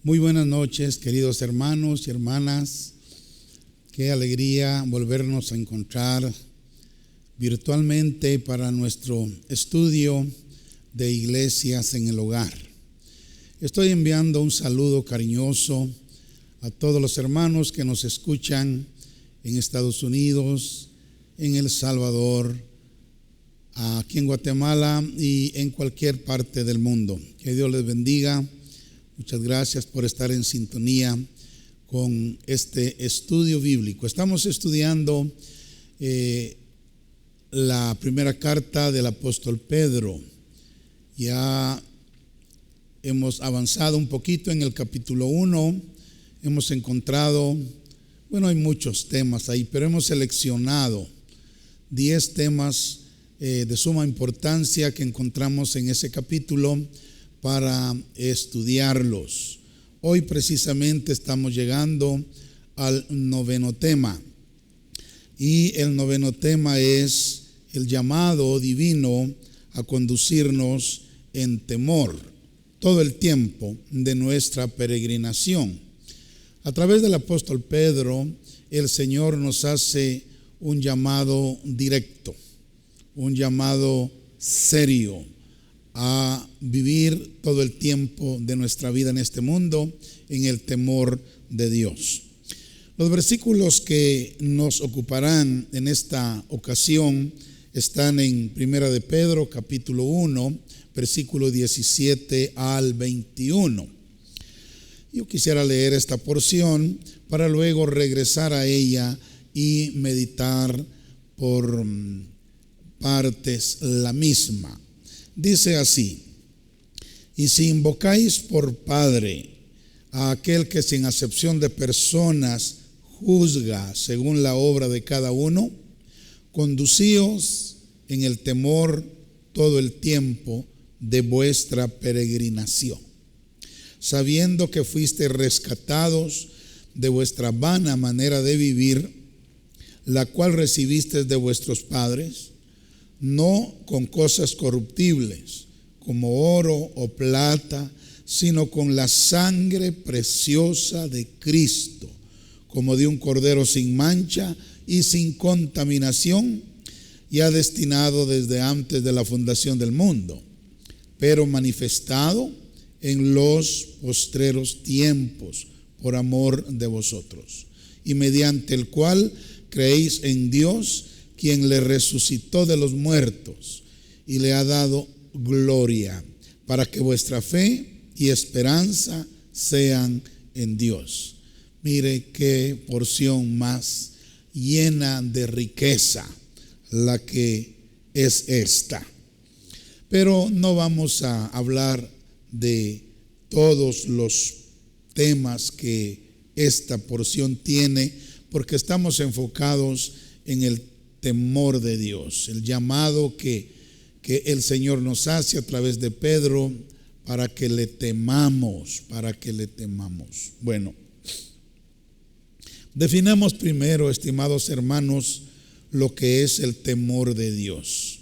Muy buenas noches, queridos hermanos y hermanas. Qué alegría volvernos a encontrar virtualmente para nuestro estudio de iglesias en el hogar. Estoy enviando un saludo cariñoso a todos los hermanos que nos escuchan en Estados Unidos, en El Salvador, aquí en Guatemala y en cualquier parte del mundo. Que Dios les bendiga. Muchas gracias por estar en sintonía con este estudio bíblico. Estamos estudiando la primera carta del apóstol Pedro. Ya hemos avanzado un poquito en el capítulo 1. Hemos encontrado, hay muchos temas ahí, pero hemos seleccionado 10 temas de suma importancia que encontramos en ese capítulo para estudiarlos. Hoy precisamente estamos llegando al 9º tema, y el 9º tema es el llamado divino a conducirnos en temor todo el tiempo de nuestra peregrinación. A través del apóstol Pedro, el Señor nos hace un llamado directo, un llamado serio a vivir todo el tiempo de nuestra vida en este mundo en el temor de Dios. Los versículos que nos ocuparán en esta ocasión están en Primera de Pedro, capítulo 1, versículo 17 al 21. Yo quisiera leer esta porción para luego regresar a ella y meditar por partes la misma. Dice así: y si invocáis por Padre a aquel que sin acepción de personas juzga según la obra de cada uno, conducíos en el temor todo el tiempo de vuestra peregrinación, sabiendo que fuisteis rescatados de vuestra vana manera de vivir, la cual recibisteis de vuestros padres, no con cosas corruptibles como oro o plata, sino con la sangre preciosa de Cristo, como de un cordero sin mancha y sin contaminación, ya destinado desde antes de la fundación del mundo, pero manifestado en los postreros tiempos por amor de vosotros, y mediante el cual creéis en Dios, quien le resucitó de los muertos y le ha dado gloria, para que vuestra fe y esperanza sean en Dios. Mire qué porción más llena de riqueza la que es esta. Pero no vamos a hablar de todos los temas que esta porción tiene, porque estamos enfocados en el temor de Dios, el llamado que el Señor nos hace a través de Pedro para que le temamos, Bueno, definamos primero, estimados hermanos, lo que es el temor de Dios.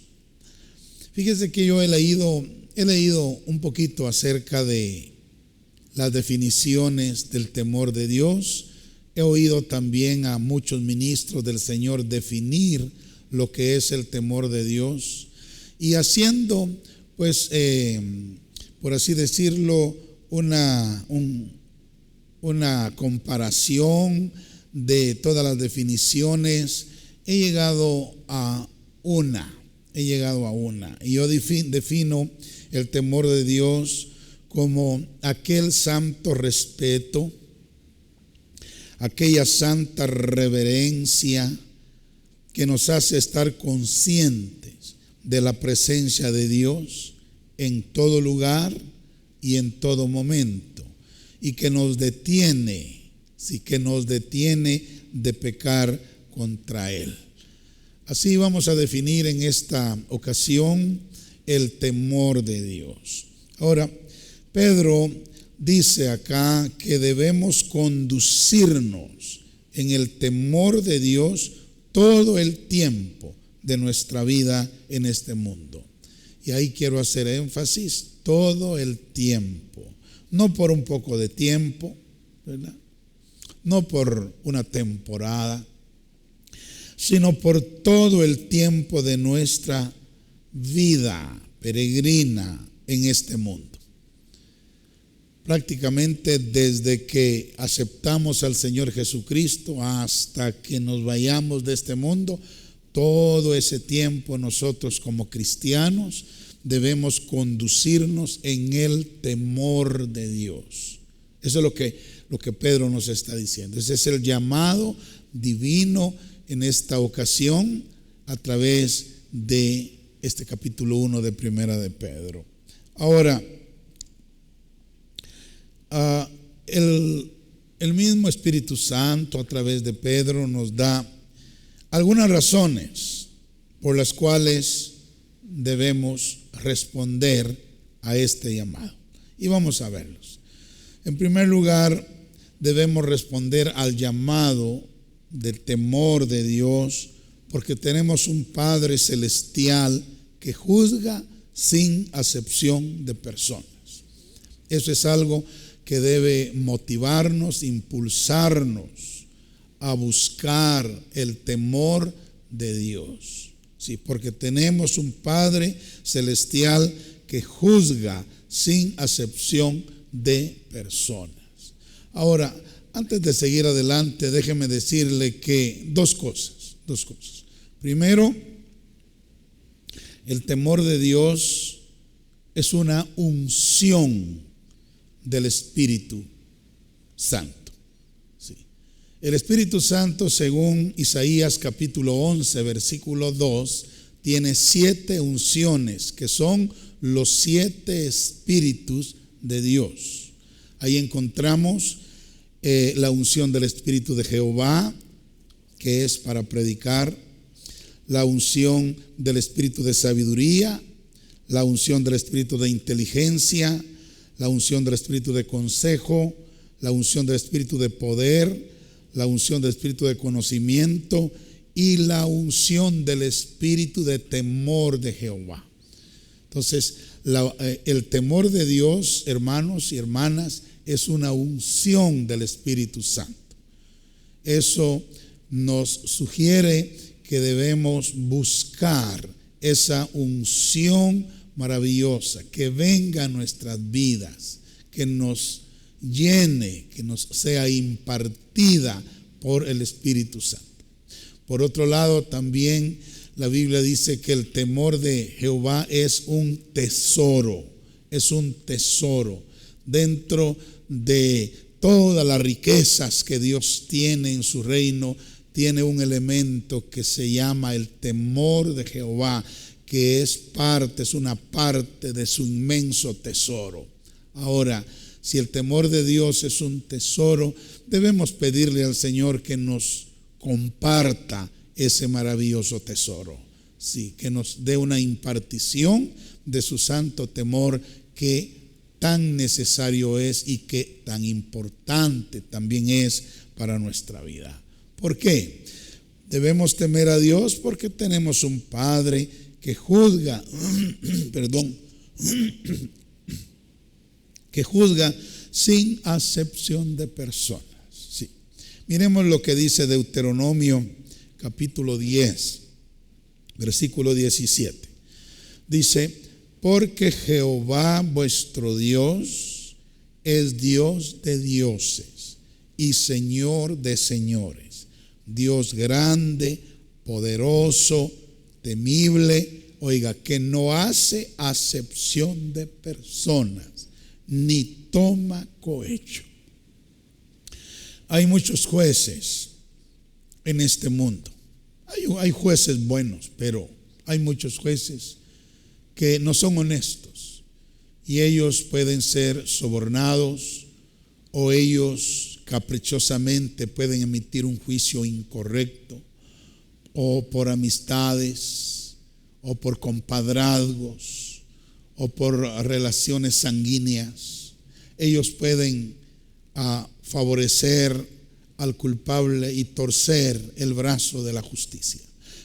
Fíjese que yo he leído un poquito acerca de las definiciones del temor de Dios. He oído también a muchos ministros del Señor definir lo que es el temor de Dios, y haciendo, por así decirlo, una comparación de todas las definiciones, he llegado a una. Y yo defino el temor de Dios como aquel santo respeto, aquella santa reverencia que nos hace estar conscientes de la presencia de Dios en todo lugar y en todo momento, y que nos detiene de pecar contra Él. Así vamos a definir en esta ocasión el temor de Dios. Ahora, Pedro dice acá que debemos conducirnos en el temor de Dios todo el tiempo de nuestra vida en este mundo. Y ahí quiero hacer énfasis: todo el tiempo. no por un poco de tiempo, ¿verdad? No por una temporada, sino por todo el tiempo de nuestra vida peregrina en este mundo. Prácticamente desde que aceptamos al Señor Jesucristo hasta que nos vayamos de este mundo, todo ese tiempo nosotros como cristianos debemos conducirnos en el temor de Dios. Eso es lo que Pedro nos está diciendo. Ese es el llamado divino en esta ocasión a través de este capítulo 1 de Primera de Pedro. Ahora, el mismo Espíritu Santo a través de Pedro nos da algunas razones por las cuales debemos responder a este llamado. Y vamos a verlos. En primer lugar, debemos responder al llamado del temor de Dios porque tenemos un Padre celestial que juzga sin acepción de personas. Eso es algo que debe motivarnos, impulsarnos a buscar el temor de Dios. Sí, porque tenemos un Padre celestial que juzga sin acepción de personas. Ahora, antes de seguir adelante, déjeme decirle que dos cosas. Primero, el temor de Dios es una unción del Espíritu Santo. Sí. El Espíritu Santo, según Isaías capítulo 11, versículo 2, tiene 7 unciones que son los 7 espíritus de Dios. Ahí encontramos la unción del Espíritu de Jehová, que es para predicar, la unción del Espíritu de sabiduría, la unción del Espíritu de inteligencia, la unción del Espíritu de consejo, la unción del Espíritu de poder, la unción del Espíritu de conocimiento y la unción del Espíritu de temor de Jehová. Entonces, el temor de Dios, hermanos y hermanas, es una unción del Espíritu Santo. Eso nos sugiere que debemos buscar esa unción maravillosa que venga a nuestras vidas, que nos llene, que nos sea impartida por el Espíritu Santo. Por otro lado, también la Biblia dice que el temor de Jehová es un tesoro dentro de todas las riquezas que Dios tiene en su reino. Tiene un elemento que se llama el temor de Jehová, que es una parte de su inmenso tesoro. Ahora, si el temor de Dios es un tesoro, debemos pedirle al Señor que nos comparta ese maravilloso tesoro. Sí, que nos dé una impartición de su santo temor que tan necesario es y que tan importante también es para nuestra vida. ¿Por qué? Debemos temer a Dios porque tenemos un Padre que juzga, que juzga sin acepción de personas. Sí. Miremos lo que dice Deuteronomio capítulo 10, versículo 17. Dice: porque Jehová vuestro Dios es Dios de dioses y Señor de señores, Dios grande, poderoso, temible, oiga, que no hace acepción de personas, ni toma cohecho. Hay muchos jueces en este mundo. Hay jueces buenos, pero hay muchos jueces que no son honestos y ellos pueden ser sobornados o ellos caprichosamente pueden emitir un juicio incorrecto, o por amistades, o por compadrazgos, o por relaciones sanguíneas. Ellos pueden favorecer al culpable y torcer el brazo de la justicia.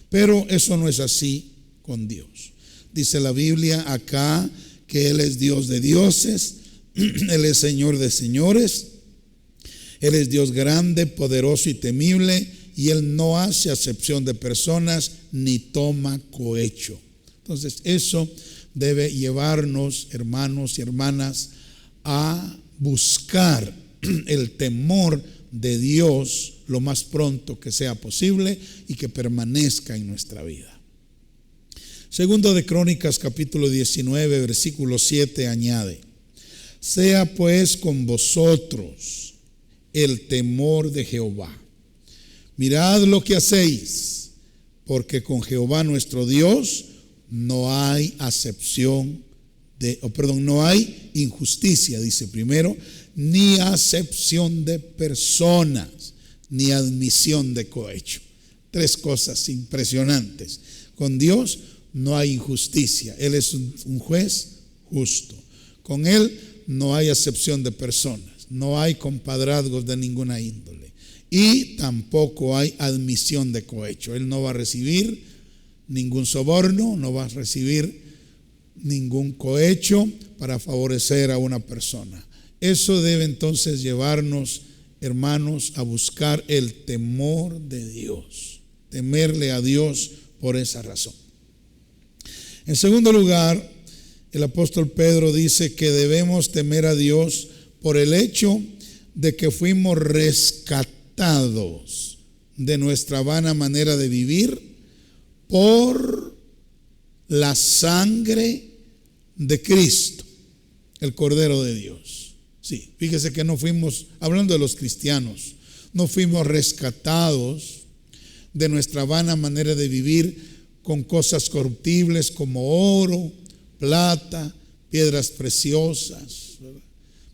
Pero eso no es así con Dios. Dice la Biblia acá que Él es Dios de dioses, Él es Señor de señores. Él es Dios grande, poderoso y temible, y Él no hace acepción de personas ni toma cohecho. Entonces eso debe llevarnos, hermanos y hermanas, a buscar el temor de Dios lo más pronto que sea posible y que permanezca en nuestra vida. Segundo de Crónicas capítulo 19 versículo 7 añade: sea pues con vosotros el temor de Jehová. Mirad lo que hacéis, porque con Jehová nuestro Dios no hay no hay injusticia, dice primero, ni acepción de personas, ni admisión de cohecho. Tres cosas impresionantes. Con Dios no hay injusticia. Él es un juez justo. Con Él no hay acepción de personas, no hay compadrazgos de ninguna índole, y tampoco hay admisión de cohecho. Él no va a recibir ningún soborno, no va a recibir ningún cohecho para favorecer a una persona. Eso debe entonces llevarnos, hermanos, a buscar el temor de Dios, temerle a Dios por esa razón. En segundo lugar, el apóstol Pedro dice que debemos temer a Dios por el hecho de que fuimos rescatados de nuestra vana manera de vivir por la sangre de Cristo, el Cordero de Dios. Sí, fíjese que no fuimos, hablando de los cristianos, no fuimos rescatados de nuestra vana manera de vivir con cosas corruptibles como oro, plata, piedras preciosas,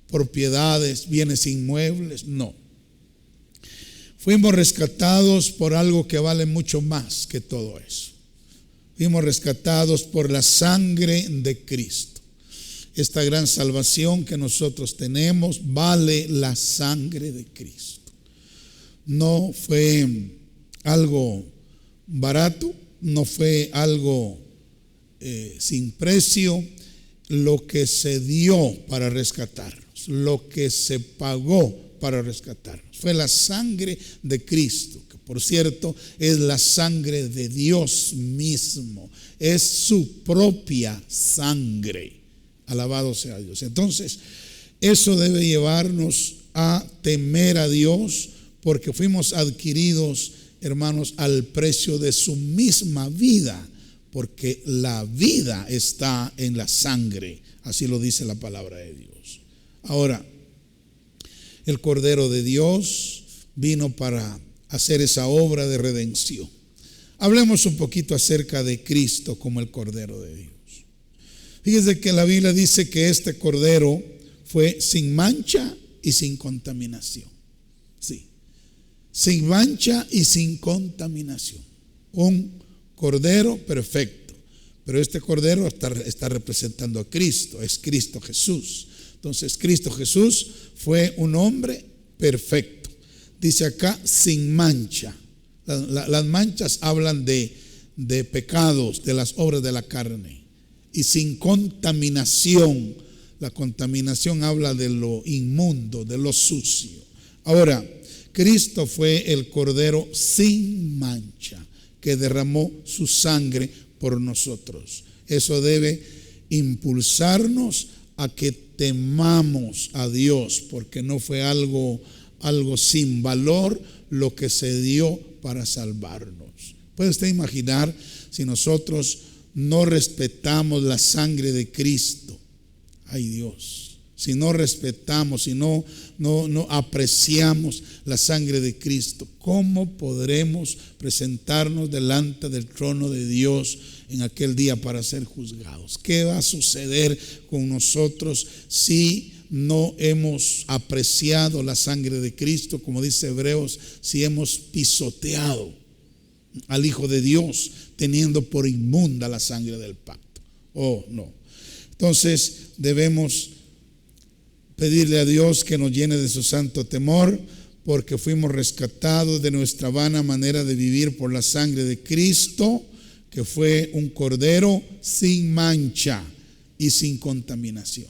propiedades, bienes inmuebles. No. Fuimos rescatados por algo que vale mucho más que todo eso. Fuimos rescatados por la sangre de Cristo. Esta gran salvación que nosotros tenemos vale la sangre de Cristo. No fue algo barato, no fue algo sin precio, lo que se dio para rescatarnos, lo que se pagó para rescatarnos. Fue la sangre de Cristo, que por cierto es la sangre de Dios mismo, es su propia sangre. Alabado sea Dios. Entonces, eso debe llevarnos a temer a Dios, porque fuimos adquiridos, hermanos, al precio de su misma vida, porque la vida está en la sangre, así lo dice la palabra de Dios. Ahora, el Cordero de Dios vino para hacer esa obra de redención. Hablemos un poquito acerca de Cristo como el Cordero de Dios. Fíjese que la Biblia dice que este Cordero fue sin mancha y sin contaminación. Sí, sin mancha y sin contaminación. Un Cordero perfecto. Pero este Cordero está representando a Cristo, es Cristo Jesús. Entonces Cristo Jesús fue un hombre perfecto. Dice acá sin mancha. Las manchas hablan de pecados, de las obras de la carne. Y sin contaminación. La contaminación habla de lo inmundo, de lo sucio. Ahora, Cristo fue el Cordero sin mancha, que derramó su sangre por nosotros. Eso debe impulsarnos a que temamos a Dios, porque no fue algo sin valor lo que se dio para salvarnos. ¿Puede usted imaginar si nosotros no respetamos la sangre de Cristo? Ay Dios, si no respetamos, si no apreciamos la sangre de Cristo, ¿cómo podremos presentarnos delante del trono de Dios en aquel día para ser juzgados? ¿Qué va a suceder con nosotros si no hemos apreciado la sangre de Cristo? Como dice Hebreos, si hemos pisoteado al Hijo de Dios, teniendo por inmunda la sangre del pacto. Oh, no. Entonces debemos pedirle a Dios que nos llene de su santo temor, porque fuimos rescatados de nuestra vana manera de vivir por la sangre de Cristo, que fue un Cordero sin mancha y sin contaminación.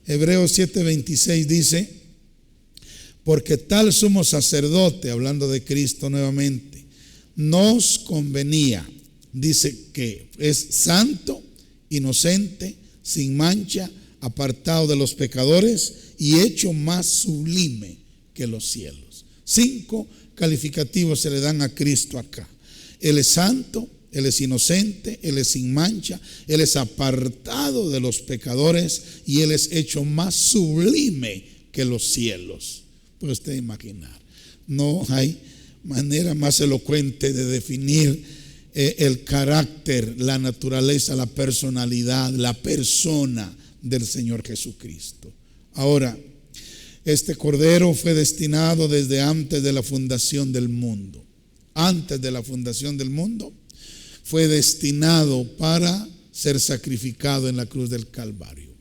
Hebreos 7:26 dice: porque tal sumo sacerdote, hablando de Cristo nuevamente, nos convenía, dice que es santo, inocente, sin mancha, apartado de los pecadores y hecho más sublime que los cielos. 5 calificativos se le dan a Cristo acá. Él es santo, Él es inocente, Él es sin mancha, Él es apartado de los pecadores y Él es hecho más sublime que los cielos. Puede usted imaginar, no hay manera más elocuente de definir el carácter, la naturaleza, la personalidad, la persona del Señor Jesucristo. Ahora, este Cordero fue destinado desde antes de la fundación del mundo. Antes de la fundación del mundo fue destinado para ser sacrificado en la cruz del Calvario.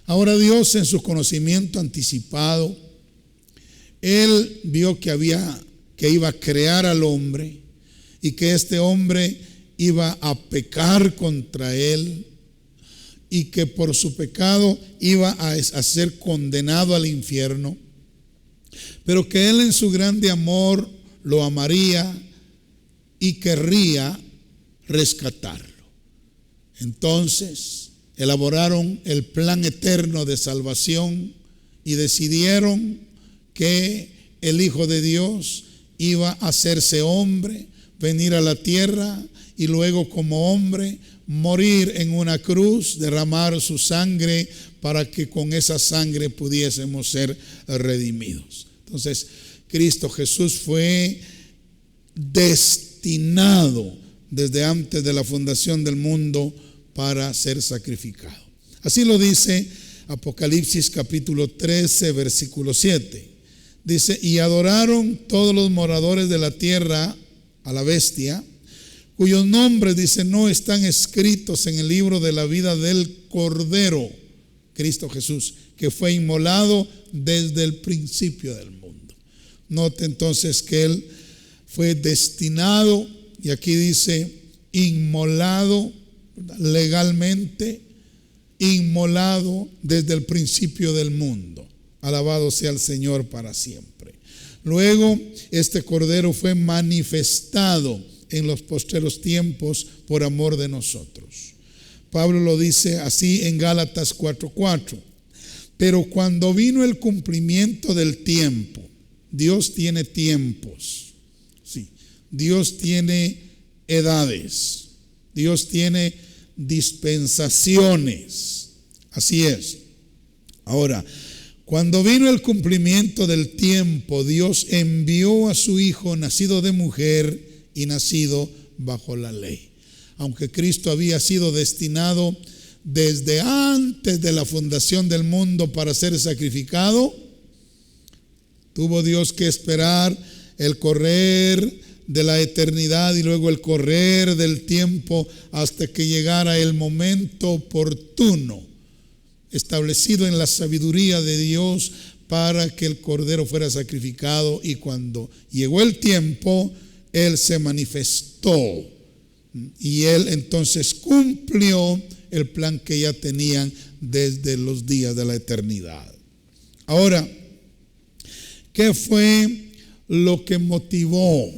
Ahora Dios, en su conocimiento anticipado, Él vio que iba a crear al hombre y que este hombre iba a pecar contra Él y que por su pecado iba a ser condenado al infierno, pero que Él en su grande amor lo amaría y querría rescatarlo. Entonces elaboraron el plan eterno de salvación y decidieron que el Hijo de Dios iba a hacerse hombre, venir a la tierra y luego como hombre morir en una cruz, derramar su sangre para que con esa sangre pudiésemos ser redimidos. Entonces, Cristo Jesús fue destinado desde antes de la fundación del mundo para ser sacrificado. Así lo dice Apocalipsis capítulo 13, versículo 7. Dice: y adoraron todos los moradores de la tierra a la bestia, cuyos nombres, dice, no están escritos en el libro de la vida del Cordero, Cristo Jesús, que fue inmolado desde el principio del mundo. Note entonces que Él fue destinado, y aquí dice inmolado legalmente, inmolado desde el principio del mundo. Alabado sea el Señor para siempre. Luego, este Cordero fue manifestado en los postreros tiempos por amor de nosotros. Pablo lo dice así en Gálatas 4:4. Pero cuando vino el cumplimiento del tiempo, Dios tiene tiempos, sí, Dios tiene edades, Dios tiene dispensaciones, así es. Ahora, cuando vino el cumplimiento del tiempo, Dios envió a su Hijo, nacido de mujer y nacido bajo la ley. Aunque Cristo había sido destinado desde antes de la fundación del mundo para ser sacrificado, tuvo Dios que esperar el correr de la eternidad y luego el correr del tiempo hasta que llegara el momento oportuno establecido en la sabiduría de Dios para que el Cordero fuera sacrificado. Y cuando llegó el tiempo, Él se manifestó y Él entonces cumplió el plan que ya tenían desde los días de la eternidad. Ahora, ¿qué fue lo que motivó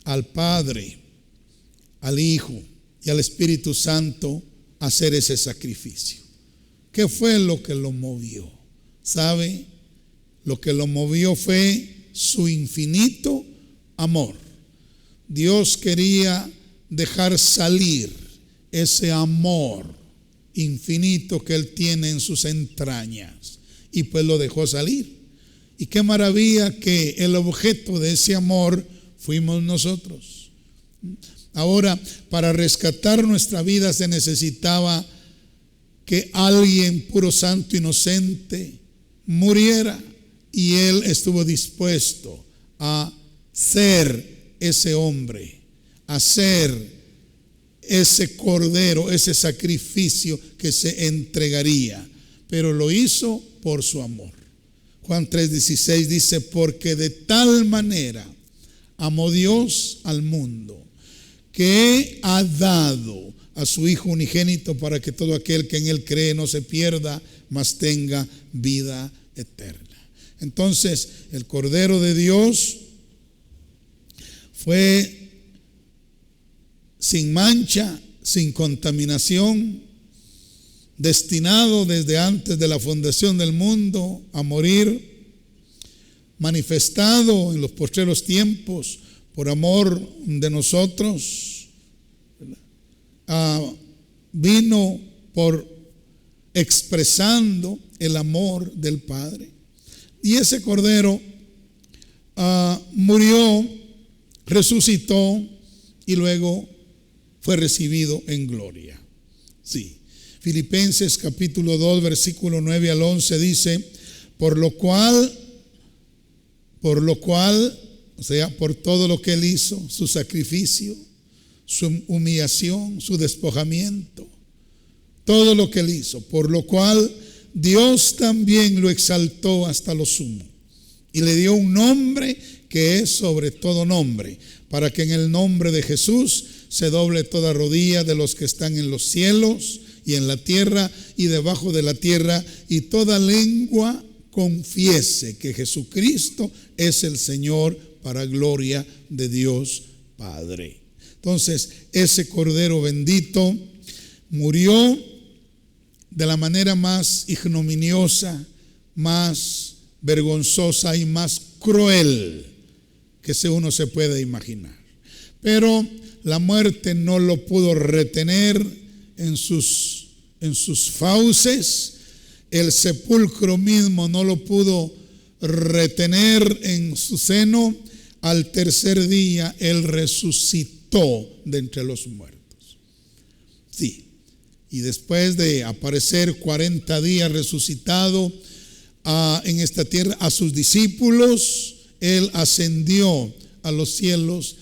al Padre, al Hijo y al Espíritu Santo a hacer ese sacrificio? ¿Qué fue lo que lo movió? ¿Sabe? Lo que lo movió fue su infinito amor. Dios quería dejar salir ese amor infinito que Él tiene en sus entrañas, y pues lo dejó salir. Y qué maravilla que el objeto de ese amor fuimos nosotros. Ahora, para rescatar nuestra vida se necesitaba que alguien puro, santo, inocente muriera, y Él estuvo dispuesto a ser ese hombre, a ser ese cordero, ese sacrificio que se entregaría, pero lo hizo por su amor. Juan 3:16 dice: porque de tal manera amó Dios al mundo que ha dado a su Hijo unigénito para que todo aquel que en Él cree no se pierda, mas tenga vida eterna. Entonces, el Cordero de Dios fue sin mancha, sin contaminación, destinado desde antes de la fundación del mundo a morir, manifestado en los postreros tiempos por amor de nosotros, vino por expresando el amor del Padre. Y ese Cordero murió, resucitó y luego fue recibido en gloria. Sí. Filipenses capítulo 2, versículo 9 al 11 dice: por lo cual, o sea, por todo lo que Él hizo, su sacrificio, su humillación, su despojamiento, todo lo que Él hizo, por lo cual Dios también lo exaltó hasta lo sumo y le dio un nombre que es sobre todo nombre, para que en el nombre de Jesús se doble toda rodilla de los que están en los cielos y en la tierra y debajo de la tierra, y toda lengua confiese que Jesucristo es el Señor, para gloria de Dios Padre. Entonces, ese Cordero bendito murió de la manera más ignominiosa, más vergonzosa y más cruel que uno se puede imaginar. Pero la muerte no lo pudo retener en sus fauces, el sepulcro mismo no lo pudo retener en su seno. Al tercer día Él resucitó de entre los muertos. Sí, y después de aparecer 40 días resucitado en esta tierra a sus discípulos, Él ascendió a los cielos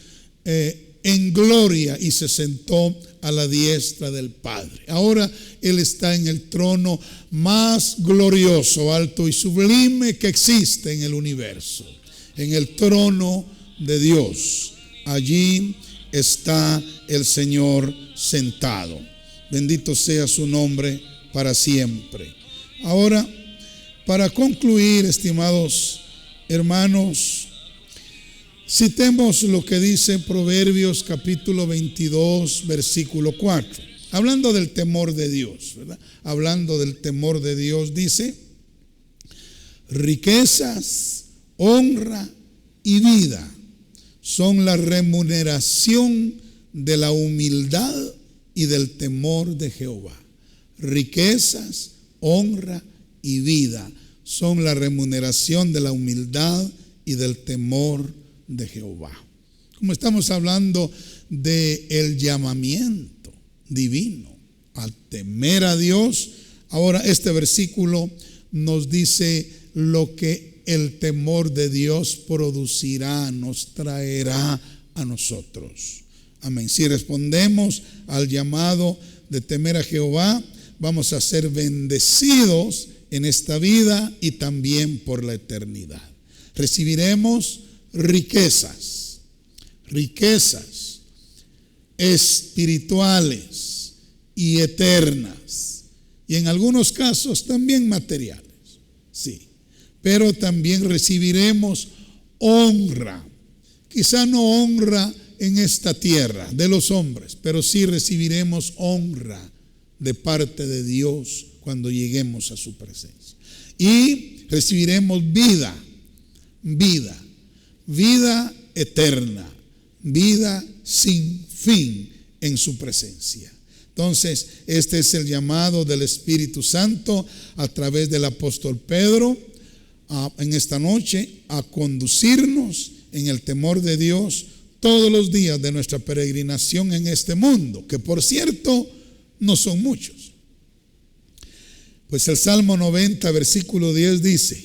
en gloria y se sentó a la diestra del Padre. Ahora Él está en el trono más glorioso, alto y sublime que existe en el universo, en el trono de Dios. Allí está el Señor sentado. Bendito sea su nombre para siempre. Ahora, para concluir, estimados hermanos, citemos lo que dice Proverbios capítulo 22, versículo 4. Hablando del temor de Dios, ¿verdad? Hablando del temor de Dios, dice: riquezas, honra y vida son la remuneración de la humildad y del temor de Jehová. Riquezas, honra y vida son la remuneración de la humildad y del temor de Jehová. Como estamos hablando de el llamamiento divino al temer a Dios, ahora este versículo nos dice lo que el temor de Dios producirá, nos traerá a nosotros. Amén. Si respondemos al llamado de temer a Jehová, vamos a ser bendecidos en esta vida y también por la eternidad. Recibiremos riquezas espirituales y eternas, y en algunos casos también materiales, sí, pero también recibiremos honra, quizá no honra en esta tierra de los hombres, pero sí recibiremos honra de parte de Dios cuando lleguemos a su presencia, y recibiremos vida eterna, vida sin fin en su presencia. Entonces, este es el llamado del Espíritu Santo a través del apóstol Pedro en esta noche, a conducirnos en el temor de Dios todos los días de nuestra peregrinación en este mundo, que por cierto no son muchos. Pues el Salmo 90, versículo 10 dice: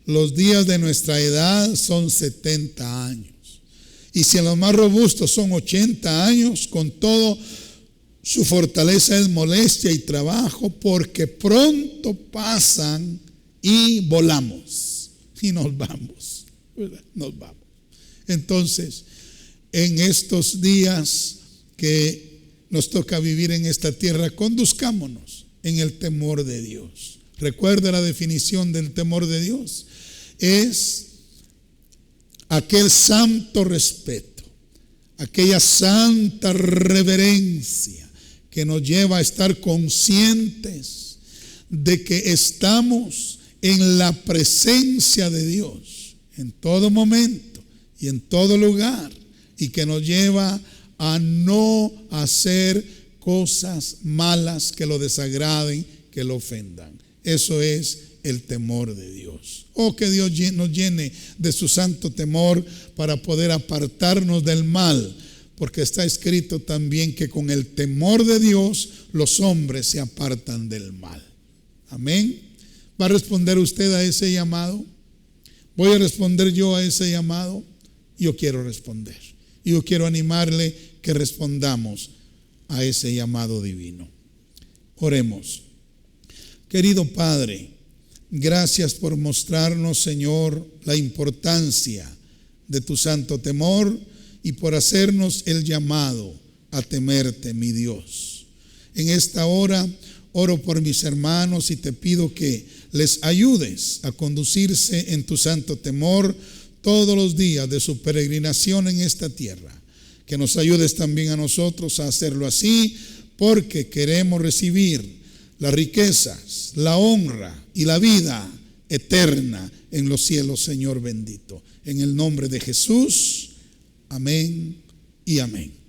los días de nuestra edad son 70 años. Y si en los más robustos son 80 años, con todo su fortaleza es molestia y trabajo, porque pronto pasan y volamos y nos vamos, ¿verdad? Nos vamos. Entonces, en estos días que nos toca vivir en esta tierra, conduzcámonos en el temor de Dios. Recuerda la definición del temor de Dios. Es aquel santo respeto, aquella santa reverencia que nos lleva a estar conscientes de que estamos en la presencia de Dios en todo momento y en todo lugar, y que nos lleva a no hacer cosas malas que lo desagraden, que lo ofendan. Eso es el temor de Dios. Oh, que Dios nos llene de su santo temor para poder apartarnos del mal, porque está escrito también que con el temor de Dios los hombres se apartan del mal. Amén. ¿Va a responder usted a ese llamado? ¿Voy a responder yo a ese llamado? Yo quiero responder. Y yo quiero animarle que respondamos a ese llamado divino. Oremos. Querido Padre, gracias por mostrarnos, Señor, la importancia de tu santo temor y por hacernos el llamado a temerte, mi Dios. En esta hora oro por mis hermanos y te pido que les ayudes a conducirse en tu santo temor todos los días de su peregrinación en esta tierra. Que nos ayudes también a nosotros a hacerlo así, porque queremos recibir las riquezas, la honra y la vida eterna en los cielos, Señor bendito. En el nombre de Jesús, amén y amén.